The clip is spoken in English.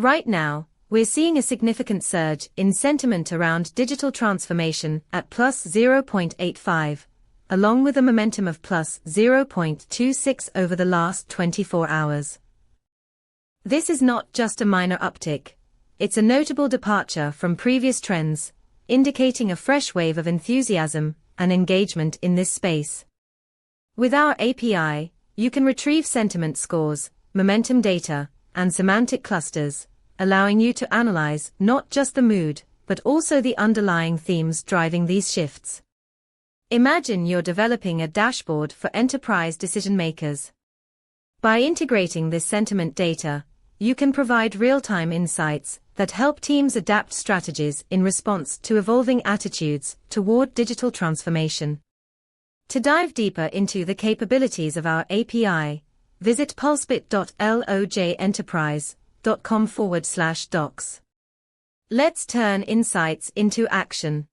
Right now, we're seeing a significant surge in sentiment around digital transformation at plus 0.85, along with a momentum of plus 0.26 over the last 24 hours. This is not just a minor uptick, it's a notable departure from previous trends, indicating a fresh wave of enthusiasm and engagement in this space. With our API, you can retrieve sentiment scores, momentum data, and semantic clusters, allowing you to analyze not just the mood, but also the underlying themes driving these shifts. Imagine you're developing a dashboard for enterprise decision-makers. By integrating this sentiment data, you can provide real-time insights that help teams adapt strategies in response to evolving attitudes toward digital transformation. To dive deeper into the capabilities of our API, visit pulsebit.logenterprise.com/docs. Let's turn insights into action.